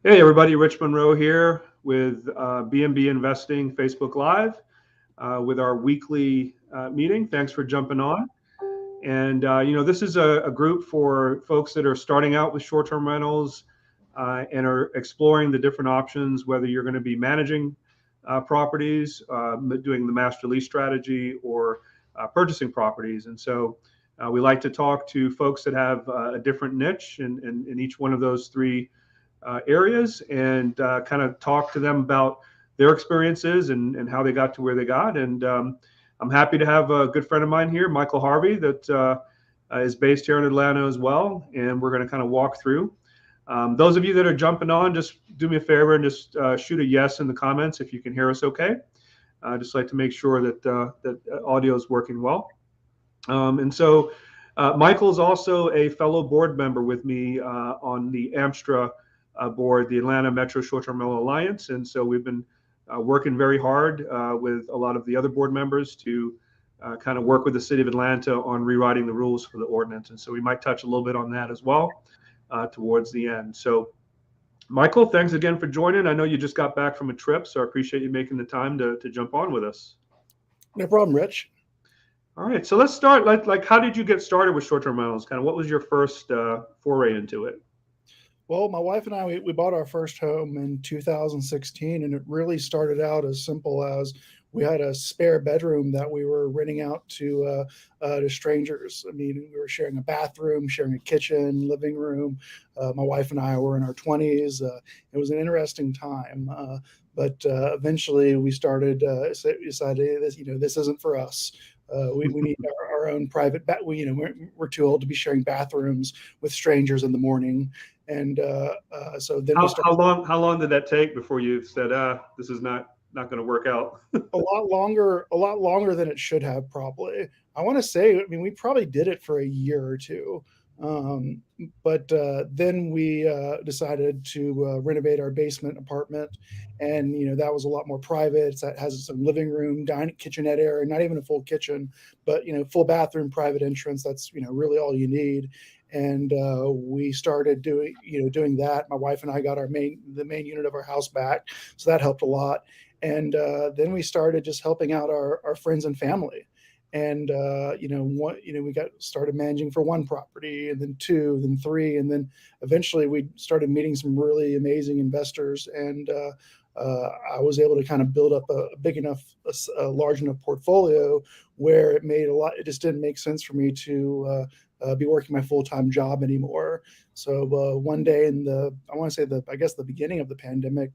Hey everybody, Rich Munroe here with BNB Investing Facebook Live with our weekly meeting. Thanks for jumping on. And this is a group for folks that are starting out with short-term rentals and are exploring the different options, whether you're going to be managing properties, doing the master lease strategy, or purchasing properties. And so we like to talk to folks that have a different niche in each one of those three areas and kind of talk to them about their experiences and how they got to where they got. And I'm happy to have a good friend of mine here, Michael Harvey, that is based here in Atlanta as well. And we're going to kind of walk through. Those of you that are jumping on, just do me a favor and just shoot a yes in the comments if you can hear us okay. Just like to make sure that that audio is working well. And so Michael is also a fellow board member with me on the AMSTRA board, the Atlanta Metro Short-Term Rental Alliance. And so we've been working very hard with a lot of the other board members to kind of work with the city of Atlanta on rewriting the rules for the ordinance. And so we might touch a little bit on that as well towards the end. So Michael, thanks again for joining. I know you just got back from a trip, so I appreciate you making the time to jump on with us. No problem, Rich. All right, so let's start. Like, how did you get started with short-term rentals? Kind of, what was your first foray into it? Well, my wife and I, we bought our first home in 2016, and it really started out as simple as we had a spare bedroom that we were renting out to strangers. I mean, we were sharing a bathroom, sharing a kitchen, living room. My wife and I were in our 20s. It was an interesting time, but eventually we started decided this, this isn't for us. We need our own private we're too old to be sharing bathrooms with strangers in the morning. And so then how long did that take before you said, this is not going to work out? a lot longer than it should have, probably. I want to say, I mean, we probably did it for a year or two. But then we decided to renovate our basement apartment, and that was a lot more private. It has some living room, dining, kitchenette area, not even a full kitchen, but full bathroom, private entrance. That's really all you need. And we started doing that. My wife and I got the main unit of our house back, so that helped a lot. And then we started just helping out our friends and family. And we got started managing for one property, and then two, then three, and then eventually we started meeting some really amazing investors. And I was able to kind of build up a large enough portfolio where it just didn't make sense for me to be working my full-time job anymore. So one day I guess the beginning of the pandemic,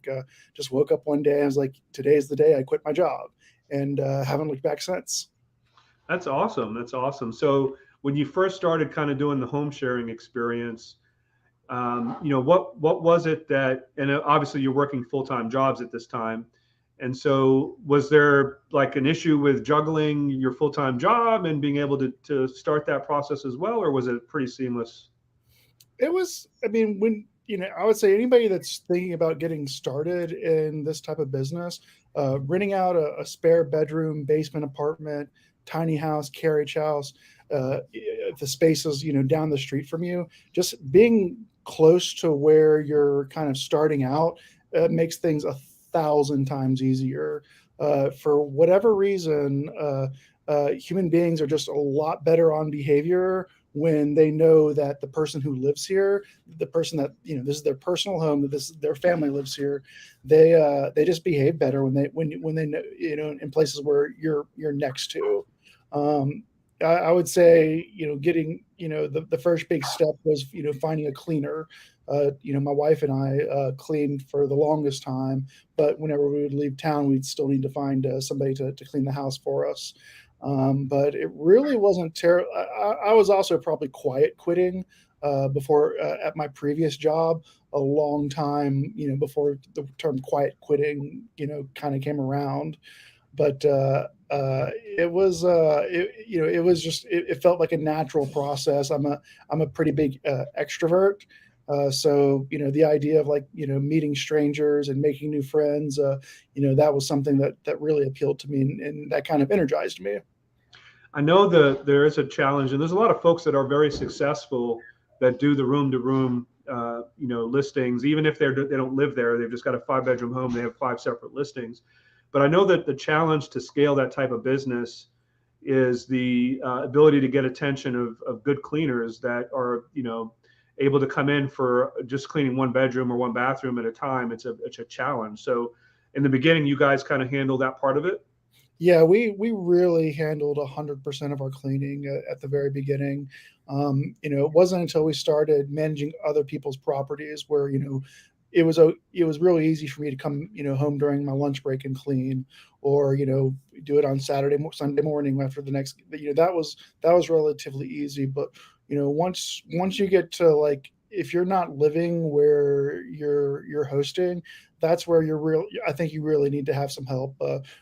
just woke up one day and I was like, today's the day I quit my job, and haven't looked back since. That's awesome. That's awesome. So when you first started kind of doing the home sharing experience, what was it that, and obviously you're working full-time jobs at this time. And so was there like an issue with juggling your full-time job and being able to start that process as well, or was it pretty seamless? It was, I mean, I would say anybody that's thinking about getting started in this type of business, renting out a spare bedroom, basement apartment, tiny house, carriage house, the spaces, down the street from you, just being close to where you're kind of starting out makes things 1,000 times easier. For whatever reason, human beings are just a lot better on behavior when they know that the person who lives here, the person that this is their personal home, that their family lives here, they just behave better when they know, in places where you're next to. I would say, getting, the first big step was, finding a cleaner. My wife and I cleaned for the longest time, but whenever we would leave town, we'd still need to find somebody to clean the house for us. But it really wasn't terrible. I was also probably quiet quitting before at my previous job a long time, before the term quiet quitting, kind of came around. But it felt like a natural process. I'm a pretty big extrovert. So, the idea of meeting strangers and making new friends, that was something that really appealed to me, and that kind of energized me. I know there is a challenge, and there's a lot of folks that are very successful that do the room to room listings, even if they don't live there, they've just got a 5-bedroom home, they have 5 separate listings. But I know that the challenge to scale that type of business is the ability to get attention of good cleaners that are, able to come in for just cleaning 1 bedroom or 1 bathroom at a time. It's a challenge. So in the beginning, you guys kind of handle that part of it? Yeah, we really handled 100% of our cleaning at the very beginning. It wasn't until we started managing other people's properties where it was really easy for me to come home during my lunch break and clean, or do it on Sunday morning after the next. That was relatively easy. But once you get to, like, if you're not living where you're hosting, that's where I think you really need to have some help.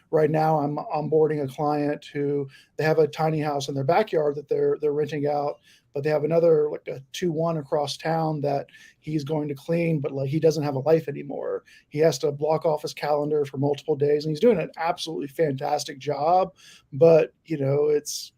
Right now, I'm onboarding a client who they have a tiny house in their backyard that they're renting out, but they have another, like, a 2-1 across town that he's going to clean, but like he doesn't have a life anymore. He has to block off his calendar for multiple days, and he's doing an absolutely fantastic job. But it's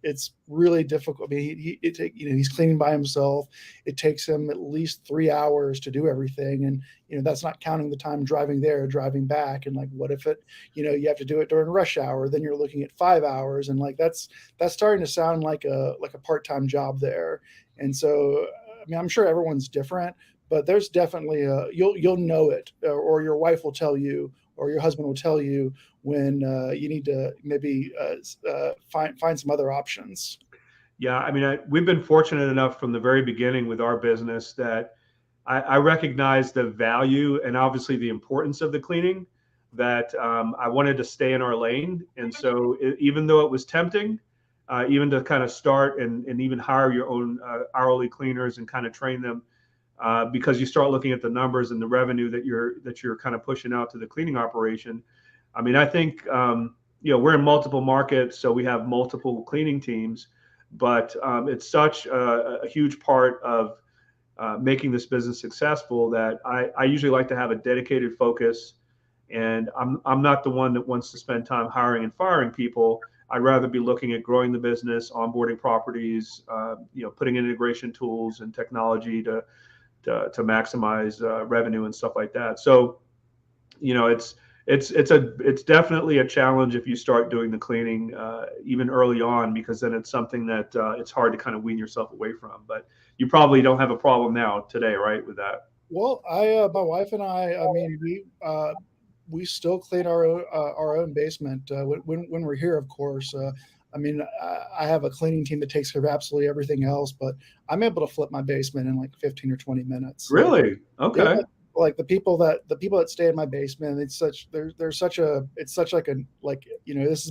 really difficult. I mean, he's cleaning by himself. It takes him at least 3 hours to do everything, and that's not counting the time driving there, driving back. And like, what if you have to do it during rush hour? Then you're looking at 5 hours, and like that's starting to sound like a part-time job there. And so, I mean, I'm sure everyone's different, but there's definitely you'll know it, or your wife will tell you, or your husband will tell you when you need to maybe find some other options. Yeah, I mean, we've been fortunate enough from the very beginning with our business that I recognize the value and obviously the importance of the cleaning, that I wanted to stay in our lane. And so even though it was tempting, even to kind of start and even hire your own hourly cleaners and kind of train them, because you start looking at the numbers and the revenue that you're kind of pushing out to the cleaning operation. I mean, I think we're in multiple markets, so we have multiple cleaning teams, but it's such a huge part of making this business successful that I usually like to have a dedicated focus. And I'm not the one that wants to spend time hiring and firing people. I'd rather be looking at growing the business, onboarding properties, putting in integration tools and technology to maximize revenue and stuff like that. So, it's definitely a challenge if you start doing the cleaning even early on, because then it's something that it's hard to kind of wean yourself away from. But you probably don't have a problem now today, right, with that? Well, my wife and I mean, we still clean our own basement when we're here, of course. I mean, I have a cleaning team that takes care of absolutely everything else, but I'm able to flip my basement in like 15 or 20 minutes. Really? Okay. Yeah, like the people that stay in my basement, it's such like this has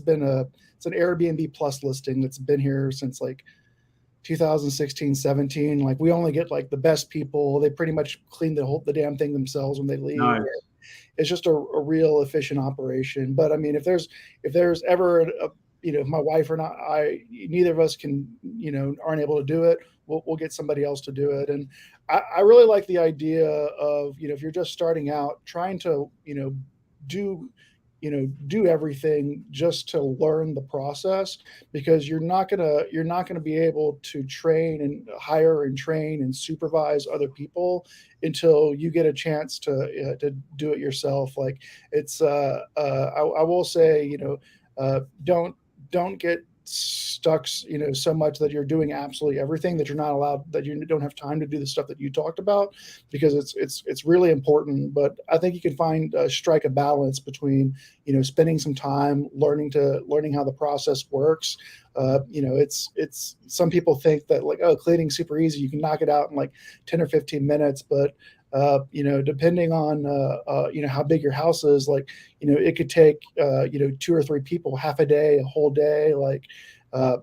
been it's an Airbnb plus listing that's been here since like 2016, 17. Like, we only get like the best people. They pretty much clean the damn thing themselves when they leave. Nice. It's just a real efficient operation. But I mean, if there's ever if my wife or not, neither of us can, aren't able to do it, we'll get somebody else to do it. And I really like the idea of, if you're just starting out, trying to, do everything just to learn the process, because you're not gonna be able to train and hire and train and supervise other people until you get a chance to do it yourself. Like, it's I will say, don't get stuck, so much that you're doing absolutely everything, that you're not allowed, that you don't have time to do the stuff that you talked about, because it's really important. But I think you can strike a balance between, spending some time learning how the process works. It's some people think that, like, oh, cleaning's super easy, you can knock it out in like 10 or 15 minutes, but depending on how big your house is, like, it could take 2 or 3 people, half a day, a whole day, like, and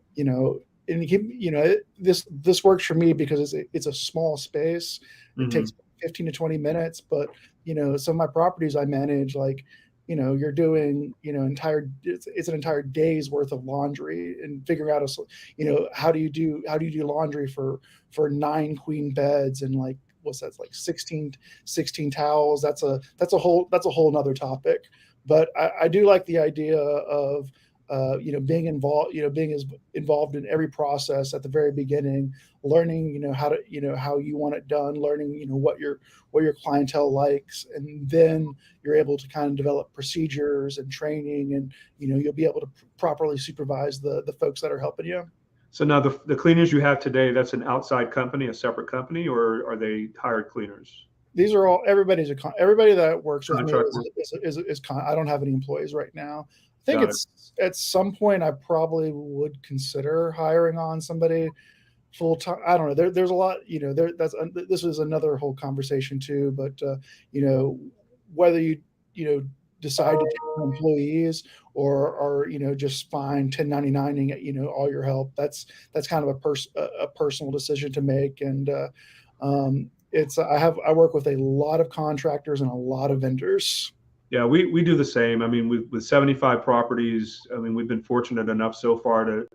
this works for me because it's a small space. It takes 15 to 20 minutes, but some of my properties I manage, like, you're doing it's an entire day's worth of laundry, and figuring out how do you do laundry for 9 queen beds, and like, what's that, like 16 towels. That's a whole nother topic. But I do like the idea of being involved, being as involved in every process at the very beginning, learning, how you want it done, learning, what your clientele likes, and then you're able to kind of develop procedures and training, and you'll be able to properly supervise the folks that are helping you. So now the cleaners you have today, that's an outside company, a separate company, or are they hired cleaners? These are all everybody that works with me Contract work? I don't have any employees right now. I think Got it's at some point I probably would consider hiring on somebody full time. I don't know. There's a lot. This is another whole conversation too. But whether you decide to take employees or just fine 1099ing all your help. That's kind of a personal decision to make. And I work with a lot of contractors and a lot of vendors. Yeah, we do the same. I mean, with 75 properties, I mean, we've been fortunate enough so far to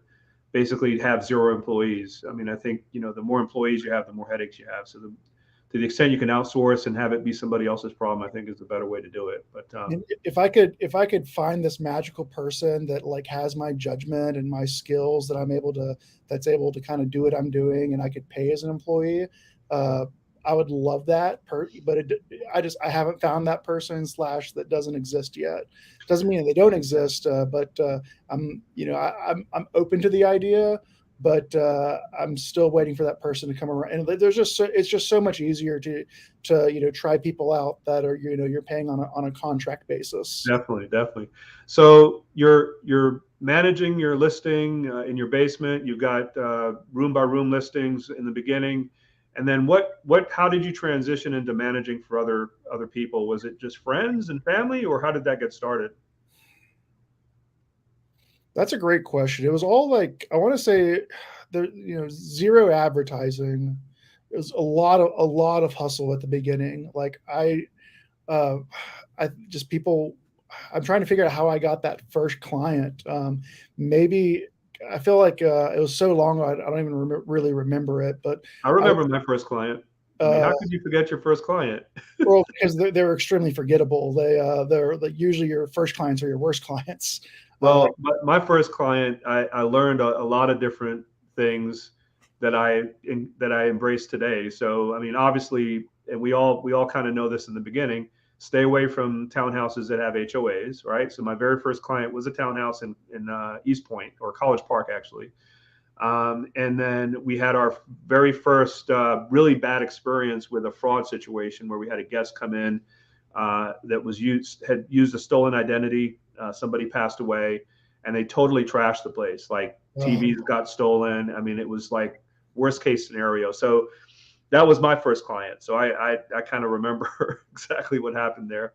basically have 0 employees. I mean, I think, the more employees you have, the more headaches you have. So to the extent you can outsource and have it be somebody else's problem, I think is the better way to do it. But if I could find this magical person that like has my judgment and my skills that's able to kind of do what I'm doing, and I could pay as an employee, I would love that. But I haven't found that person / that doesn't exist yet. Doesn't mean they don't exist, but I'm open to the idea. But I'm still waiting for that person to come around. And it's just so much easier to try people out that are you're paying on a contract basis. Definitely. So you're managing your listing in your basement. You've got room by room listings in the beginning, and then how did you transition into managing for other people? Was it just friends and family, or how did that get started? That's a great question. It was all like, I want to say there, zero advertising. It was a lot of hustle at the beginning. Like I'm trying to figure out how I got that first client. Maybe I feel like it was so long I don't even really remember it. But I remember my first client. I mean, how could you forget your first client? Well, because they're extremely forgettable. They're usually your first clients are your worst clients. Well, my first client, I learned a lot of different things that I embrace today. So, I mean, obviously, and we all kind of know this in the beginning, stay away from townhouses that have HOAs, right? So my very first client was a townhouse in East Point, or College Park, actually. And then we had our very first really bad experience with a fraud situation where we had a guest come in that had used a stolen identity. Somebody passed away, and they totally trashed the place. Like TVs got stolen. I mean, it was like worst case scenario. So that was my first client. So I kind of remember exactly what happened there.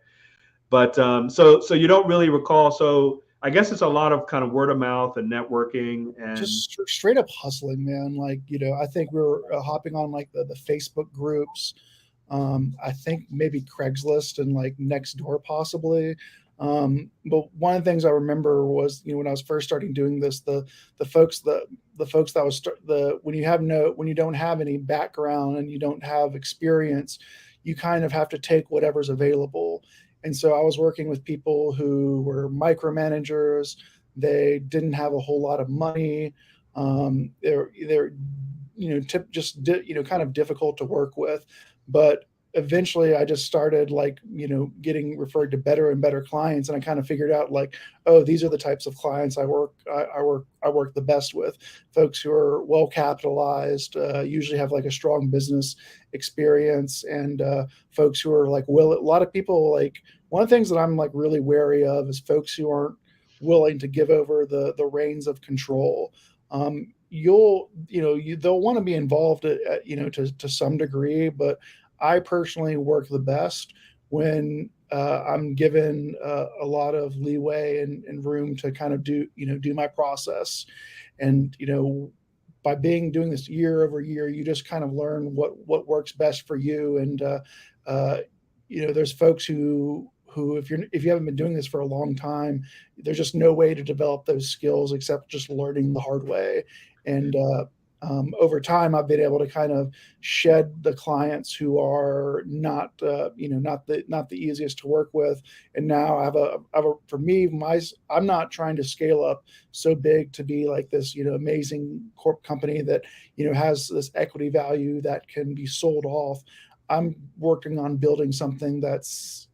But so you don't really recall. So I guess it's a lot of kind of word of mouth and networking and just straight up hustling, man. Like, I think we were hopping on like the Facebook groups. I think maybe Craigslist and like Nextdoor possibly. But one of the things I remember was, when I was first starting doing this, the folks that was when you don't have any background and you don't have experience, you kind of have to take whatever's available. And so I was working with people who were micromanagers. They didn't have a whole lot of money. They're kind of difficult to work with. But eventually I just started getting referred to better and better clients. And I kind of figured out like, oh, these are the types of clients I work the best with. Folks who are well capitalized, usually have like a strong business experience, and folks who are like, a lot of people, like, one of the things that I'm like really wary of is folks who aren't willing to give over the reins of control. They'll want to be involved to some degree, but I personally work the best when I'm given a lot of leeway and room to kind of do my process. And, by doing this year over year, you just kind of learn what works best for you. And, there's folks who if you haven't been doing this for a long time, there's just no way to develop those skills except just learning the hard way. And Over time, I've been able to kind of shed the clients who are not, not the easiest to work with. And now for me, I'm not trying to scale up so big to be like this, amazing corp company that, has this equity value that can be sold off. I'm working on building something that's,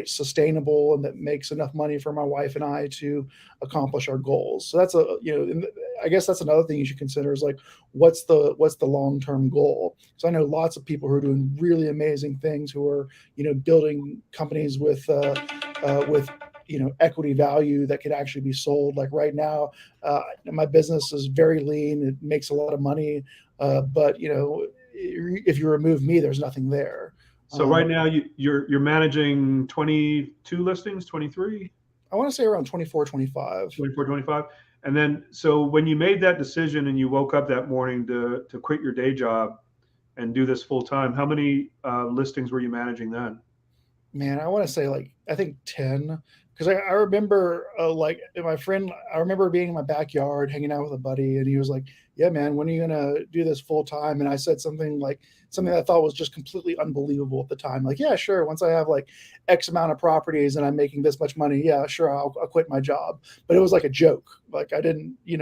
sustainable and that makes enough money for my wife and I to accomplish our goals. So that's I guess that's another thing you should consider is like, what's the long-term goal? So I know lots of people who are doing really amazing things who are, building companies with equity value that could actually be sold. Like right now, my business is very lean. It makes a lot of money. But if you remove me, there's nothing there. So right now you're managing 22 listings, 23? I want to say around 24, 25. 24, 25. And then, so when you made that decision and you woke up that morning to quit your day job and do this full time, how many listings were you managing then? Man, I want to say like, I think 10. Because I remember like my friend, I remember being in my backyard hanging out with a buddy, and he was like, "Yeah, man, when are you gonna do this full time?" And I said something that I thought was just completely unbelievable at the time. Like, yeah, sure. Once I have like X amount of properties and I'm making this much money, yeah, sure, I'll quit my job. But it was like a joke. Like I didn't, you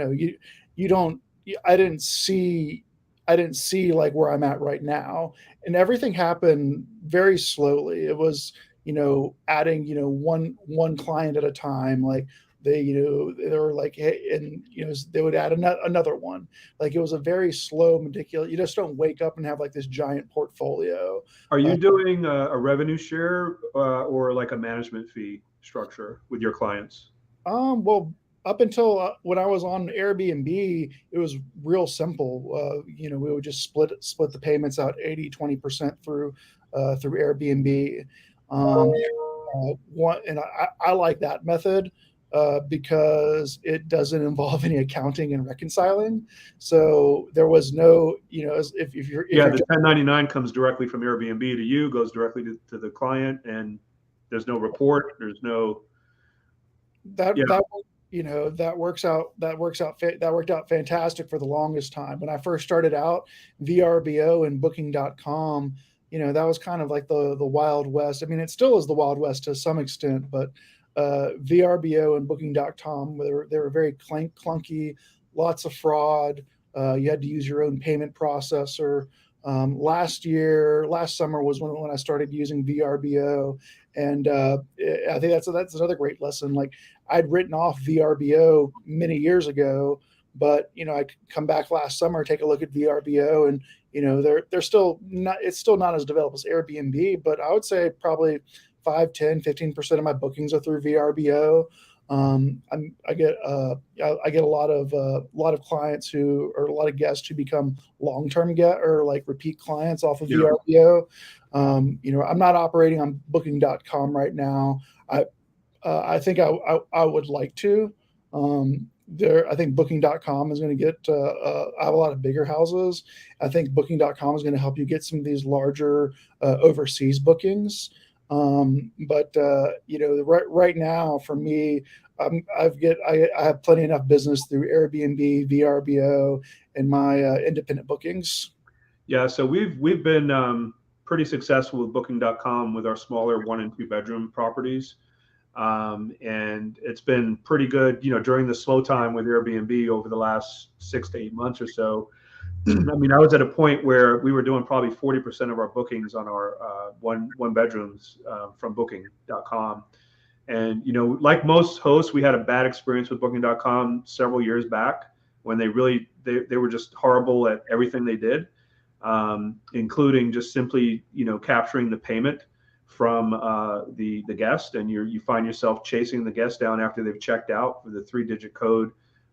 don't, I didn't see like where I'm at right now, and everything happened very slowly. It was adding, one client at a time. Like they were like, hey, and they would add another one. Like it was a very slow, meticulous. You just don't wake up and have like this giant portfolio. Are you doing a revenue share or like a management fee structure with your clients? Well, up until when I was on Airbnb, it was real simple. We would just split the payments out 80-20% through Airbnb. Um, I like that method because it doesn't involve any accounting and reconciling. So there was no, if you're the 1099 comes directly from Airbnb to you, goes directly to the client, and there's no report. There's no that worked out fantastic for the longest time. When I first started out, VRBO and Booking.com, that was kind of like the Wild West. I mean, it still is the Wild West to some extent, but VRBO and Booking.com, they were very clunky, lots of fraud. You had to use your own payment processor. Last summer was when I started using VRBO, and I think that's another great lesson. Like I'd written off VRBO many years ago, but I could come back last summer, take a look at VRBO, and they're still not. It's still not as developed as Airbnb, but I would say probably 5, 10, 15% of my bookings are through VRBO. I get a lot of clients or a lot of guests who become long-term or like repeat clients off of VRBO. I'm not operating on Booking.com right now. I think I would like to. I think Booking.com is going to get. I have a lot of bigger houses. I think Booking.com is going to help you get some of these larger overseas bookings. But right now for me, I have plenty enough business through Airbnb, VRBO, and my independent bookings. Yeah, so we've been pretty successful with Booking.com with our smaller 1 and 2 bedroom properties, and it's been pretty good. During the slow time with Airbnb over the last 6 to 8 months or so. I mean, I was at a point where we were doing probably 40% of our bookings on our one bedrooms from Booking.com. And, like most hosts, we had a bad experience with Booking.com several years back when they were just horrible at everything they did, including just simply, capturing the payment from the guest. And you find yourself chasing the guest down after they've checked out for the 3-digit code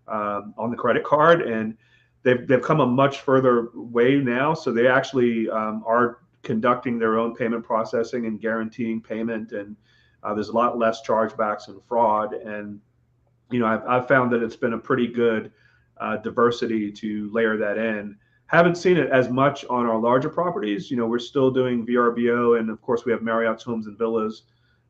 on the credit card. And they've come a much further way now. So they actually are conducting their own payment processing and guaranteeing payment. And there's a lot less chargebacks and fraud. And, I've found that it's been a pretty good diversity to layer that in. Haven't seen it as much on our larger properties. We're still doing VRBO, and of course we have Marriott's Homes and Villas.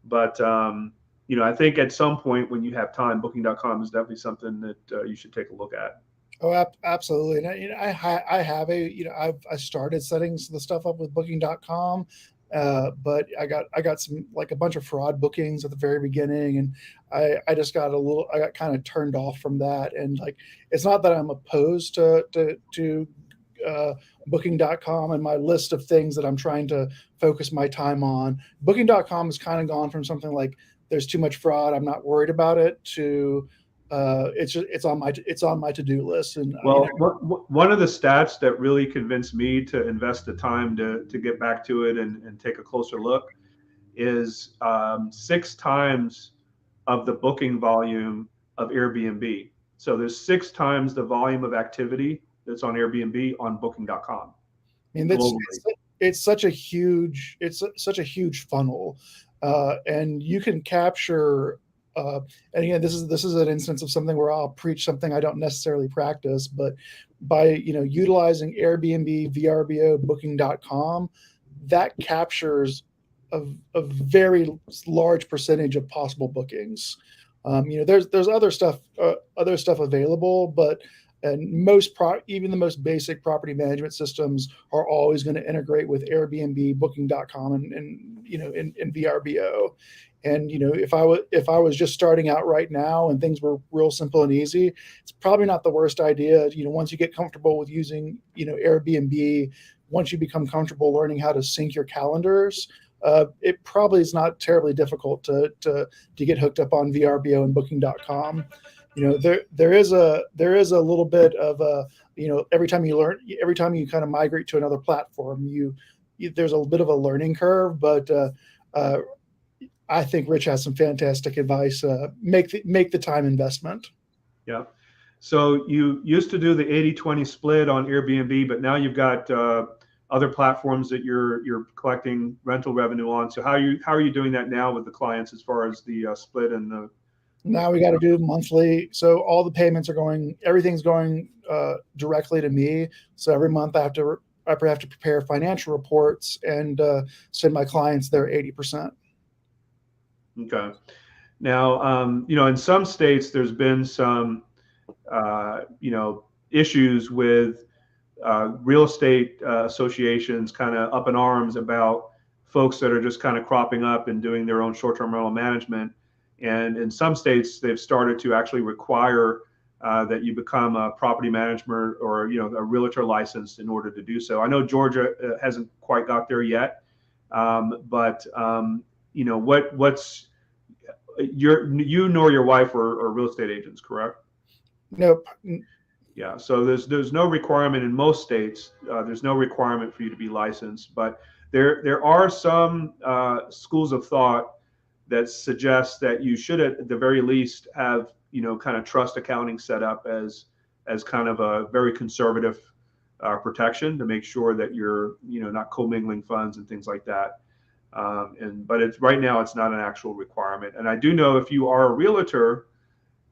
But, I think at some point when you have time, Booking.com is definitely something that you should take a look at. Oh, absolutely. And I have I started setting the stuff up with booking.com. But I got some, like, a bunch of fraud bookings at the very beginning, and I just got I got kind of turned off from that. And, like, it's not that I'm opposed to uh, booking.com and my list of things that I'm trying to focus my time on. Booking.com has kind of gone from something like, there's too much fraud, I'm not worried about it, to it's on my to-do list. And Well, one of the stats that really convinced me to invest the time to get back to it and take a closer look is 6 times of the booking volume of Airbnb. So there's 6 times the volume of activity that's on Airbnb on booking.com mean, globally. it's such a huge funnel, and you can capture. And again, this is an instance of something where I'll preach something I don't necessarily practice, but by utilizing Airbnb, VRBO, Booking.com, that captures a very large percentage of possible bookings. There's other stuff available, but and even the most basic property management systems are always going to integrate with Airbnb, Booking.com, and VRBO. And if I was just starting out right now and things were real simple and easy, it's probably not the worst idea. Once you get comfortable with using Airbnb, once you become comfortable learning how to sync your calendars, it probably is not terribly difficult to get hooked up on VRBO and Booking.com. There is a little bit of a every time you kind of migrate to another platform, there's a bit of a learning curve, but I think Rich has some fantastic advice. Make the time investment. Yeah. So you used to do the 80-20 split on Airbnb, but now you've got other platforms that you're collecting rental revenue on. So how are you doing that now with the clients as far as the split and the? Now we got to do monthly. So all the payments everything's going directly to me. So every month I have to prepare financial reports and send my clients their 80%. Okay. Now, in some states, there's been some, issues with real estate associations kind of up in arms about folks that are just kind of cropping up and doing their own short-term rental management. And in some states, they've started to actually require that you become a property manager or a realtor licensed in order to do so. I know Georgia hasn't quite got there yet, but what's you nor your wife are real estate agents, correct? Nope. Yeah, so there's no requirement in most states. There's no requirement for you to be licensed, but there are some schools of thought that suggest that you should at the very least have kind of trust accounting set up as kind of a very conservative protection to make sure that you're not commingling funds and things like that. But right now it's not an actual requirement. And I do know if you are a realtor,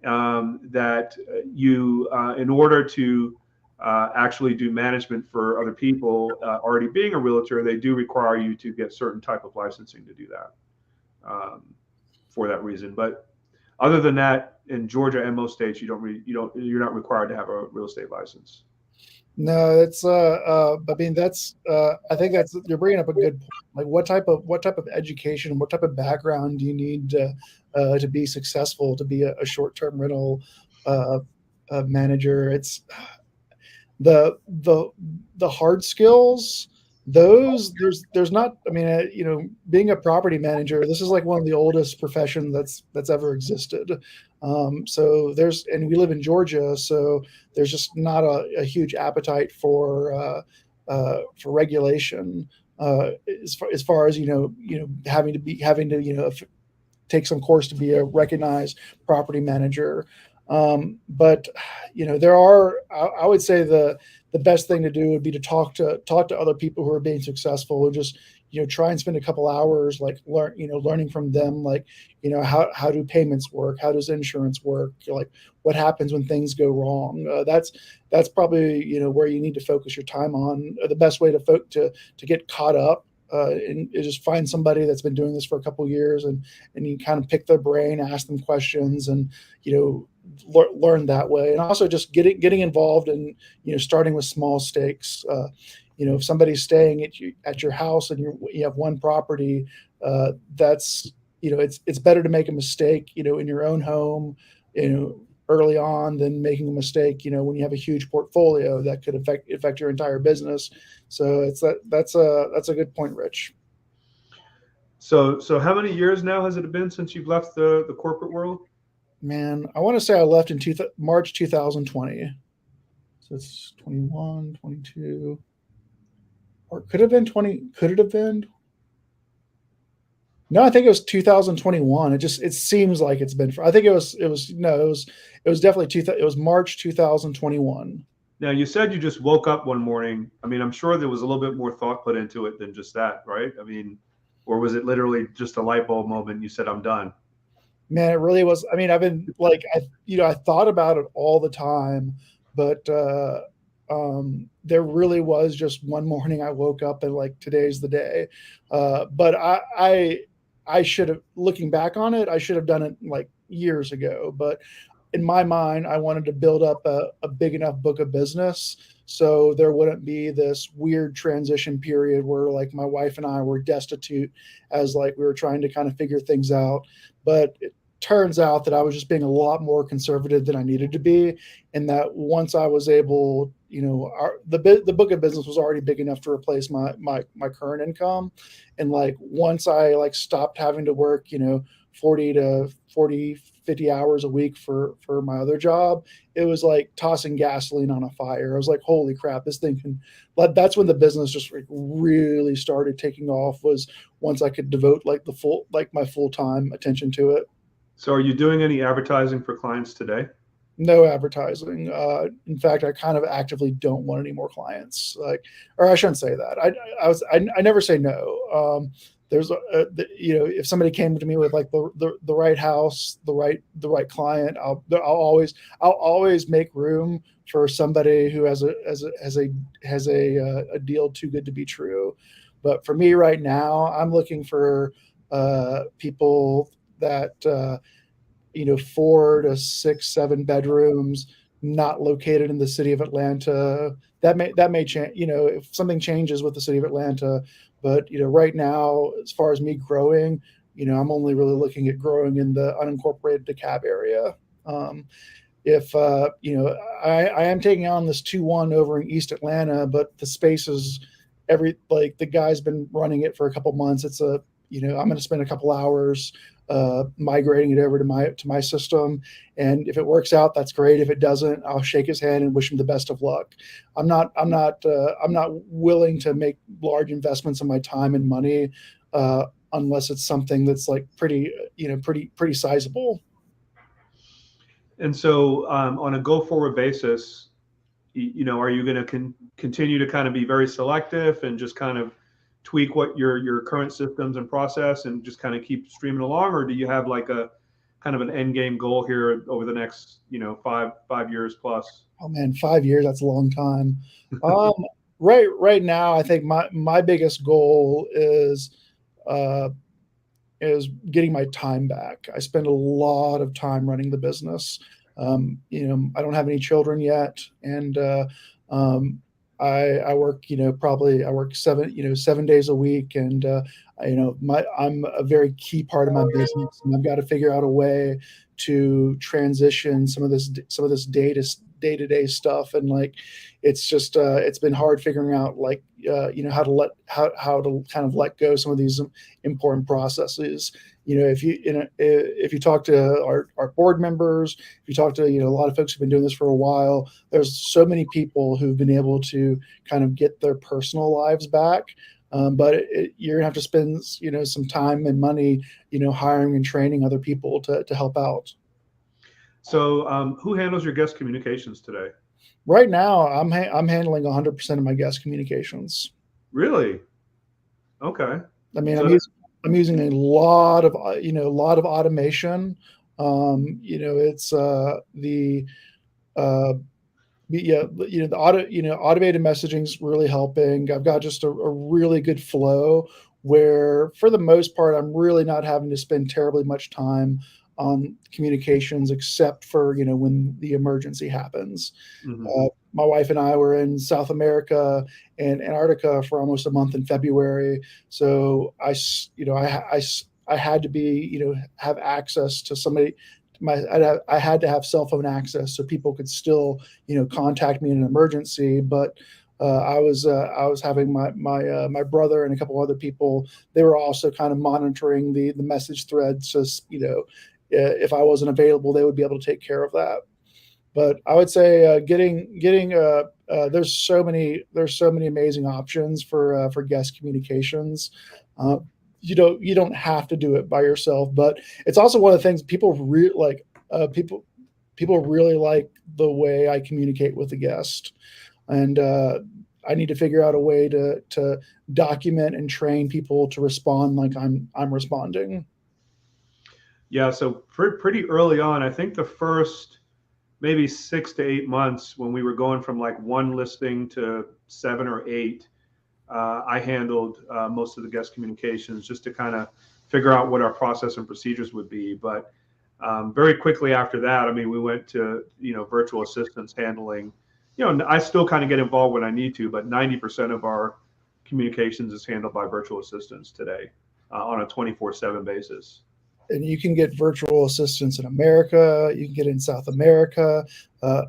that you in order to actually do management for other people already being a realtor, they do require you to get certain type of licensing to do that for that reason. But other than that, in Georgia and most states, you're not required to have a real estate license. No, it's I mean, I think you're bringing up a good point. Like, what type of education, what type of background do you need to be successful, to be a short-term rental manager? It's the hard skills. There's not. I mean, being a property manager, this is like one of the oldest professions that's ever existed. And we live in Georgia, so there's just not a huge appetite for regulation as far as having to take some course to be a recognized property manager. But I would say the best thing to do would be to talk to other people who are being successful, and just try and spend a couple hours learning from them, how do payments work, how does insurance work, what happens when things go wrong. That's probably where you need to focus your time on. The best way to get caught up and you just find somebody that's been doing this for a couple of years, and you kind of pick their brain, ask them questions, and learn that way. And also just getting involved in starting with small stakes. If somebody's staying at your house and you have one property, that's it's better to make a mistake in your own home early on than making a mistake when you have a huge portfolio that could affect your entire business. So that's a good point, Rich. So how many years now has it been since you've left the corporate world? Man, I want to say I left in March 2020. So it's 21, 22, or could have been 20. Could it have been? No, I think it was 2021. It seems like it's been. I think it was definitely it was March 2021. Now, you said you just woke up one morning. I mean, I'm sure there was a little bit more thought put into it than just that, right? I mean, or was it literally just a light bulb moment and you said, I'm done? Man, it really was. I mean, I've been like, I thought about it all the time, but there really was just one morning I woke up and like, today's the day. But I should have, looking back on it, I should have done it like years ago. But in my mind, I wanted to build up a big enough book of business so there wouldn't be this weird transition period where like my wife and I were destitute as like we were trying to kind of figure things out. But it turns out that I was just being a lot more conservative than I needed to be, and that once I was able, the book of business was already big enough to replace my current income, and like once I like stopped having to work 50 hours a week for my other job, it was like tossing gasoline on a fire. I was like, holy crap, this thing can. That's when the business just like really started taking off, was once I could devote like my full-time attention to it. So are you doing any advertising for clients today? No advertising. In fact, I kind of actively don't want any more clients. Or I shouldn't say that. I never say no. There's if somebody came to me with like the right house, the right client, I'll always make room for somebody who has a deal too good to be true. But for me right now, I'm looking for people that 4 to 6, 7 bedrooms, not located in the city of Atlanta. That may change, if something changes with the city of Atlanta. But right now, as far as me growing, I'm only really looking at growing in the unincorporated DeKalb area. If I am taking on this 2-1 over in East Atlanta, but the space is the guy's been running it for a couple months. It's I'm going to spend a couple hours migrating it over to my system, and if it works out, that's great. If it doesn't, I'll shake his hand and wish him the best of luck. I'm not willing to make large investments of my time and money unless it's something that's like pretty sizable. And so on a go forward basis, are you going to continue to kind of be very selective and just kind of tweak what your current systems and process and just kind of keep streaming along, or do you have like a kind of an end game goal here over the next 5 years plus? Oh man, 5 years, that's a long time. Right now, I think my biggest goal is getting my time back. I spend a lot of time running the business. I don't have any children yet, and I work, I work 7 days a week, and I'm a very key part of my business, and I've got to figure out a way to transition some of this day-to-day stuff, and like it's just it's been hard figuring out like how to kind of let go some of these important processes. If you talk to our board members, if you talk to a lot of folks who've been doing this for a while, there's so many people who've been able to kind of get their personal lives back. But you're gonna have to spend some time and money hiring and training other people to help out. So who handles your guest communications today? Right now, I'm handling 100% of my guest communications. Really? Okay. I mean, I'm using a lot of automation. It's yeah, the automated messaging is really helping. I've got just a really good flow where, for the most part, I'm really not having to spend terribly much time on communications, except for when the emergency happens. Hmm. My wife and I were in South America and Antarctica for almost a month in February, so I had to be have access to somebody. I had to have cell phone access so people could still contact me in an emergency. But I was having my brother and a couple other people. They were also kind of monitoring the message threads. So if I wasn't available, they would be able to take care of that. But I would say getting there's so many amazing options for guest communications. Uh, you don't have to do it by yourself, but it's also one of the things people really like. People really like the way I communicate with the guest, and I need to figure out a way to document and train people to respond like I'm responding. Yeah, so pretty early on, I think the first maybe 6 to 8 months when we were going from like one listing to 7 or 8, I handled most of the guest communications just to kind of figure out what our process and procedures would be. But very quickly after that, I mean, we went to virtual assistants handling. I still kind of get involved when I need to, but 90% of our communications is handled by virtual assistants today on a 24/7 basis. And you can get virtual assistants in America. You can get in South America,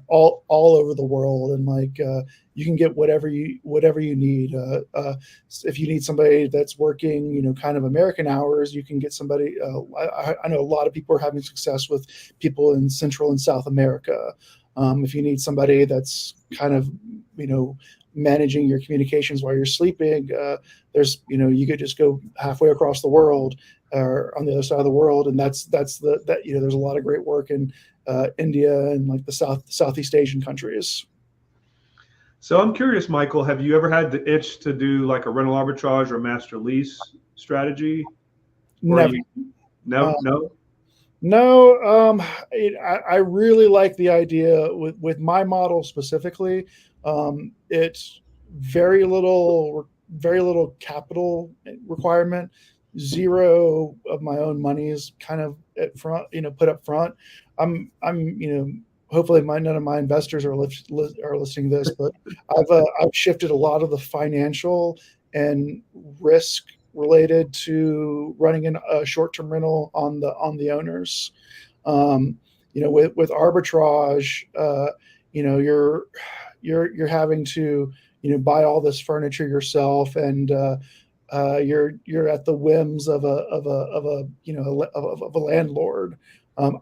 all over the world, and you can get whatever you need. If you need somebody that's working, kind of American hours, you can get somebody. I know a lot of people are having success with people in Central and South America. If you need somebody that's kind of, managing your communications while you're sleeping, you could just go halfway across the world or on the other side of the world, and that's there's a lot of great work in India and like the Southeast Asian countries. So I'm curious, Michael, have you ever had the itch to do like a rental arbitrage or master lease strategy? Or Never. you Uh, no? no, I really like the idea with my model specifically. It's very little capital requirement. Zero of my own money is kind of at front, put up front. Hopefully none of my investors are listening to this, but I've shifted a lot of the financial and risk related to running a short-term rental on the owners. With arbitrage, you're having to buy all this furniture yourself, and you're at the whims of a landlord.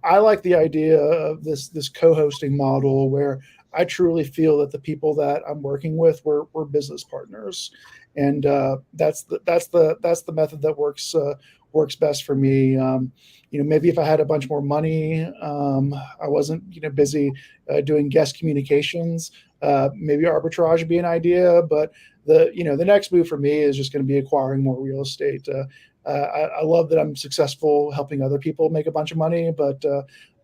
I like the idea of this co-hosting model where I truly feel that the people that I'm working with were business partners, and that's the method that works best for me. Maybe if I had a bunch more money, I wasn't busy doing guest communications. Maybe arbitrage would be an idea, but the next move for me is just going to be acquiring more real estate. I love that I'm successful helping other people make a bunch of money, but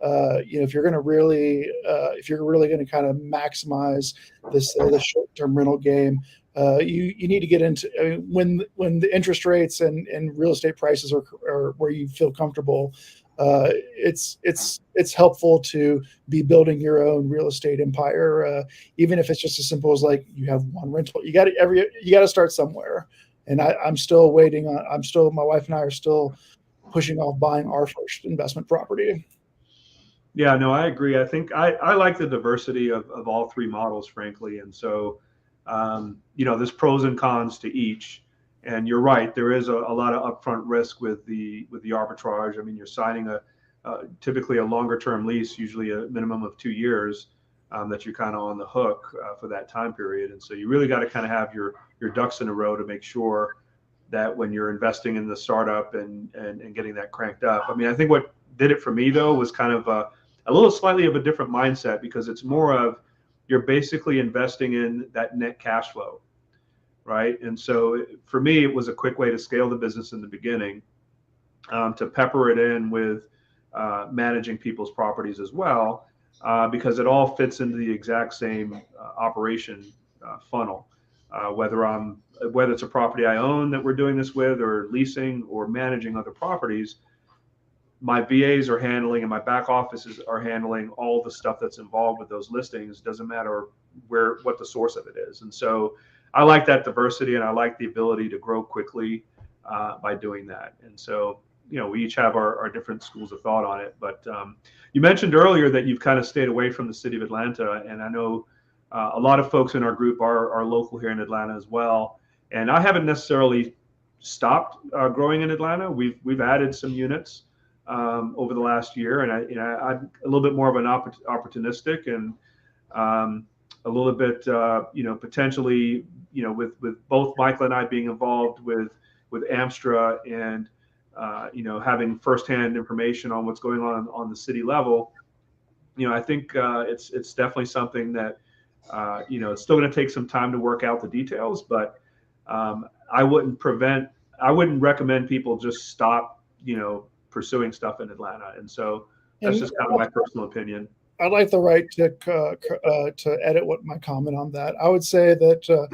if you're really going to kind of maximize this short-term rental game, you need to get into, when the interest rates and real estate prices are where you feel comfortable. It's helpful to be building your own real estate empire, even if it's just as simple as like you have one rental. You got to start somewhere, and I'm still waiting on. My wife and I are still pushing off buying our first investment property. Yeah, no, I agree. I think I like the diversity of all three models, frankly. And so, there's pros and cons to each. And you're right, there is a lot of upfront risk with the arbitrage. I mean, you're signing typically a longer term lease, usually a minimum of 2 years, that you're kind of on the hook for that time period. And so you really got to kind of have your ducks in a row to make sure that when you're investing in the startup and getting that cranked up. I mean, I think what did it for me though was kind of a little slightly of a different mindset, because it's more of you're basically investing in that net cash flow, right? And so for me, it was a quick way to scale the business in the beginning, to pepper it in with managing people's properties as well. because it all fits into the exact same operation funnel. Whether it's a property I own that we're doing this with, or leasing, or managing other properties, my VAs are handling and my back offices are handling all the stuff that's involved with those listings. Doesn't matter what the source of it is. And so I like that diversity, and I like the ability to grow quickly by doing that. And so, we each have our different schools of thought on it. But you mentioned earlier that you've kind of stayed away from the city of Atlanta, and I know a lot of folks in our group are local here in Atlanta as well. And I haven't necessarily stopped growing in Atlanta. We've added some units over the last year, and I'm a little bit more of an opportunistic, and a little bit potentially with both Michael and I being involved with Amstra, and having firsthand information on what's going on the city level. I think it's definitely something that it's still going to take some time to work out the details, but I wouldn't recommend people just stop pursuing stuff in Atlanta. And so that's just kind of my personal opinion. I'd like the right to edit what my comment on that. I would say that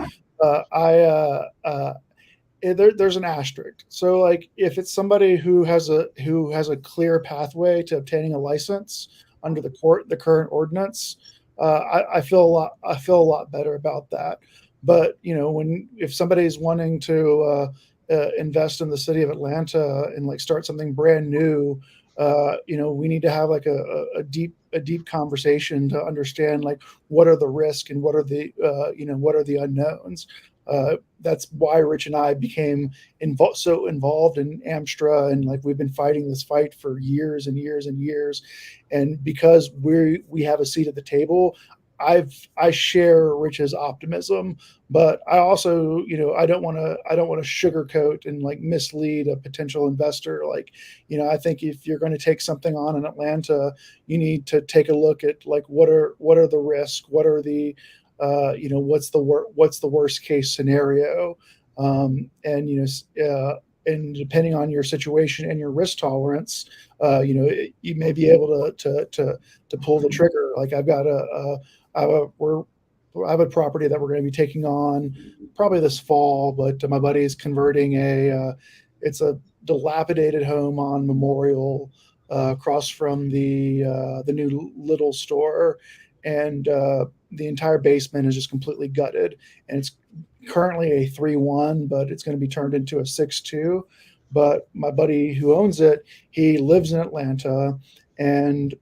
there's an asterisk. So, like, if it's somebody who has a clear pathway to obtaining a license under the current ordinance, I feel a lot better about that. But if somebody's wanting to invest in the city of Atlanta and like start something brand new, we need to have like a deep conversation to understand like what are the risks and what are the unknowns. That's why Rich and I became so involved in Amstra, and like we've been fighting this fight for years and years and years. And because we have a seat at the table, I share Rich's optimism, but I also, I don't want to sugarcoat and like mislead a potential investor. Like, I think if you're going to take something on in Atlanta, you need to take a look at like what are the risks, what are the what's the worst case scenario, and depending on your situation and your risk tolerance, you may be able to pull the trigger. Like I have a property that we're going to be taking on probably this fall, but my buddy is converting it's a dilapidated home on Memorial, across from the new Little store, and the entire basement is just completely gutted, and it's currently a 3-1, but it's going to be turned into a 6-2. But my buddy who owns it, he lives in Atlanta, and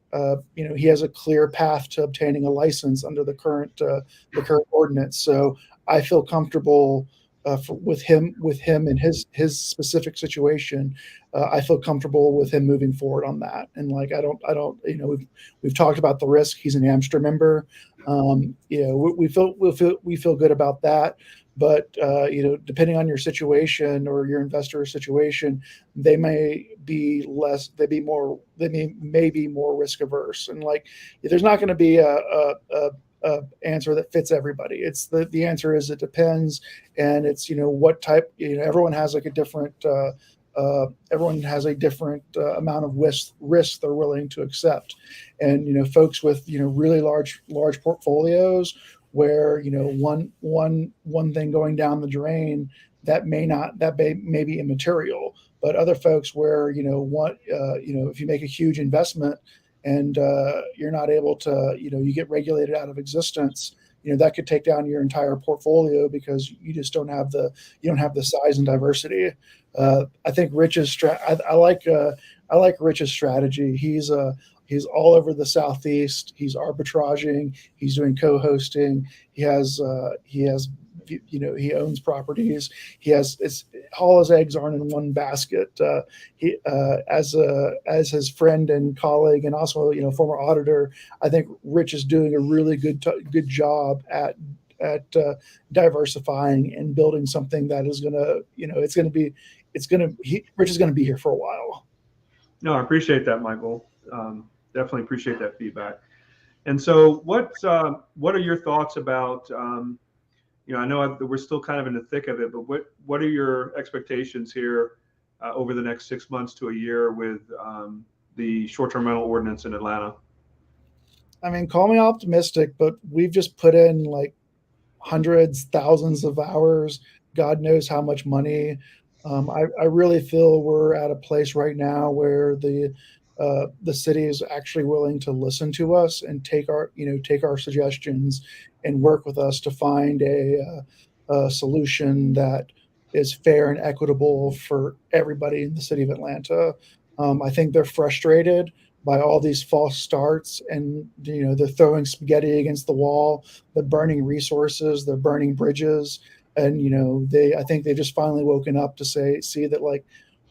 he has a clear path to obtaining a license under the current ordinance. So I feel comfortable with him and his specific situation. I feel comfortable with him moving forward on that. And like I don't we've talked about the risk. He's an Amstra member. We feel good about that. But depending on your situation or your investor situation, they may be more risk averse. And like, there's not going to be a answer that fits everybody. It's the answer is it depends, and it's what type. Everyone has like a different. Everyone has a different amount of risk they're willing to accept, and folks with really large portfolios where one thing going down the drain that may be immaterial, but other folks where if you make a huge investment and you're not able to you get regulated out of existence, that could take down your entire portfolio because you just don't have the size and diversity. I think Rich's I like Rich's strategy. He's all over the Southeast. He's arbitraging. He's doing co-hosting. He owns properties. All his eggs aren't in one basket. As his friend and colleague, and also former auditor, I think Rich is doing a really good job at diversifying and building something that is Rich is gonna be here for a while. No, I appreciate that, Michael. Definitely appreciate that feedback. And so, what are your thoughts about? I know we're still kind of in the thick of it, but what are your expectations here over the next 6 months to a year with the short-term rental ordinance in Atlanta? I mean, call me optimistic, but we've just put in like hundreds, thousands of hours, God knows how much money. I really feel we're at a place right now where the city is actually willing to listen to us and take our suggestions and work with us to find a solution that is fair and equitable for everybody in the city of Atlanta. I think they're frustrated by all these false starts, and they're throwing spaghetti against the wall. They're burning resources, they're burning bridges, and I think they just finally woken up to see that like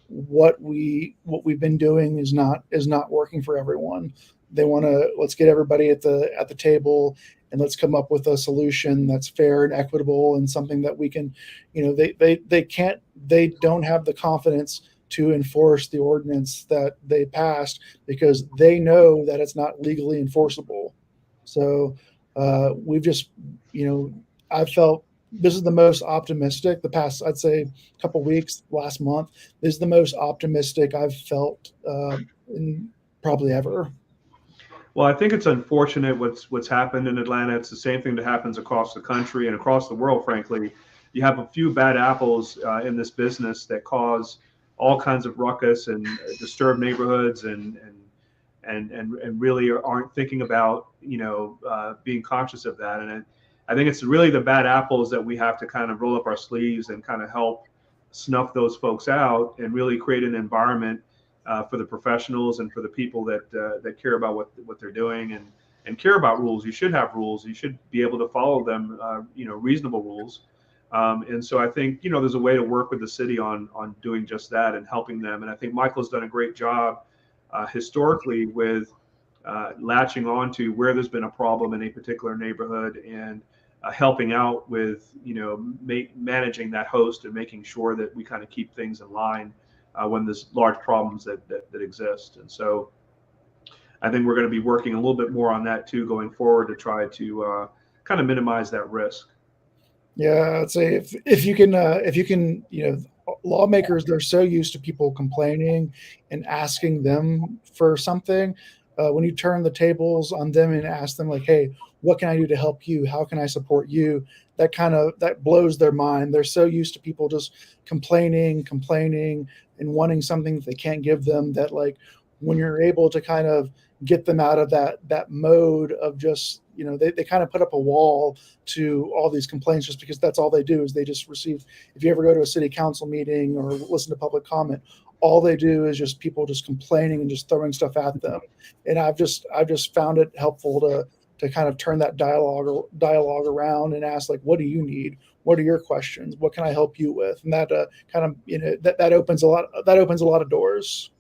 what we've been doing is not working for everyone. They want to let's get everybody at the table and let's come up with a solution that's fair and equitable and something that we can, they don't have the confidence to enforce the ordinance that they passed because they know that it's not legally enforceable. So we've just, I felt this is the most optimistic the past, I'd say, couple weeks, last month. This is the most optimistic I've felt in probably ever. Well, I think it's unfortunate what's happened in Atlanta. It's the same thing that happens across the country and across the world. Frankly, you have a few bad apples in this business that cause all kinds of ruckus and disturb neighborhoods and really aren't thinking about being conscious of that. And I think it's really the bad apples that we have to kind of roll up our sleeves and kind of help snuff those folks out and really create an environment for the professionals and for the people that care about what they're doing and care about rules. You should have rules. You should be able to follow them, reasonable rules. And so I think, there's a way to work with the city on doing just that and helping them. And I think Michael's done a great job historically with latching on to where there's been a problem in a particular neighborhood and helping out with, managing that host and making sure that we kind of keep things in line when there's large problems that exist. And so I think we're going to be working a little bit more on that too going forward to try to kind of minimize that risk. Yeah, I'd say if you can, lawmakers, they're so used to people complaining and asking them for something. When you turn the tables on them and ask them like, "Hey, what can I do to help you? How can I support you?" That blows their mind. They're so used to people just complaining, and wanting something that they can't give them. That like when you're able to kind of get them out of that mode of just they kind of put up a wall to all these complaints just because that's all they do is they just receive. If you ever go to a city council meeting or listen to public comment, all they do is just people just complaining and just throwing stuff at them. And I've just found it helpful to kind of turn that dialogue around and ask like, what do you need? What are your questions? What can I help you with? And that kind of that opens a lot of doors.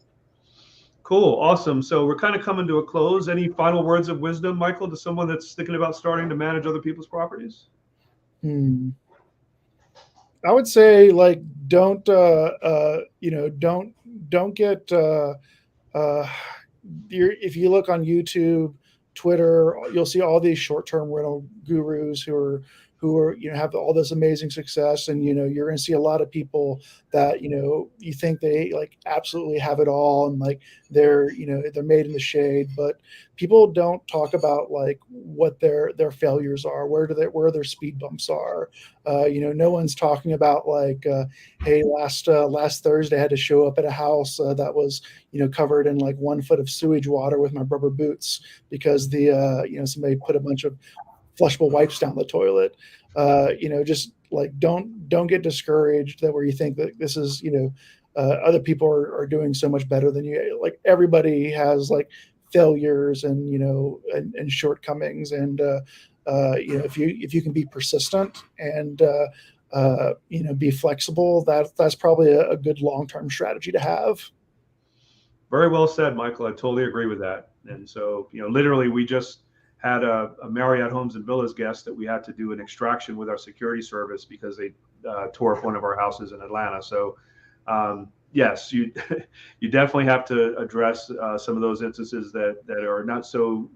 Cool. Awesome. So we're kind of coming to a close. Any final words of wisdom, Michael, to someone that's thinking about starting to manage other people's properties? I would say like don't get if you look on YouTube, Twitter, you'll see all these short-term rental gurus who are have all this amazing success, and you're going to see a lot of people that you think they like absolutely have it all, and like they're made in the shade, but people don't talk about like what their failures are, where their speed bumps are. No one's talking about like, hey, last Thursday I had to show up at a house that was covered in like 1 foot of sewage water with my rubber boots because somebody put a bunch of flushable wipes down the toilet. Just like don't get discouraged that where you think that this is other people are doing so much better than you. Like everybody has like failures and and shortcomings, and if you can be persistent and be flexible, that's probably a good long-term strategy to have. Very well said, Michael. I totally agree with that. And so, literally, we just had a Marriott Homes and Villas guest that we had to do an extraction with our security service because they tore up one of our houses in Atlanta. So, yes, you you definitely have to address some of those instances that are not so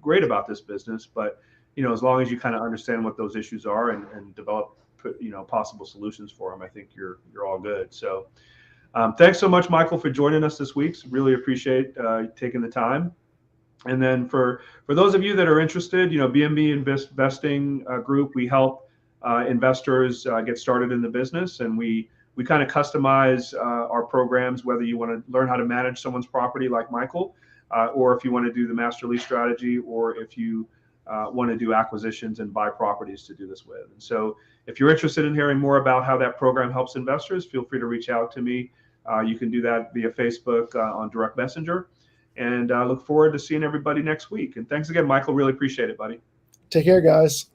great about this business. But as long as you kind of understand what those issues are and develop possible solutions for them, I think you're all good. So. Thanks so much, Michael, for joining us this week. Really appreciate taking the time. And then for those of you that are interested, BNB Investing Group, we help investors get started in the business, and we kind of customize our programs, whether you want to learn how to manage someone's property like Michael, or if you want to do the master lease strategy, or if you want to do acquisitions and buy properties to do this with. And so if you're interested in hearing more about how that program helps investors, feel free to reach out to me. You can do that via Facebook on direct messenger. And I look forward to seeing everybody next week. And thanks again, Michael. Really appreciate it, buddy. Take care, guys.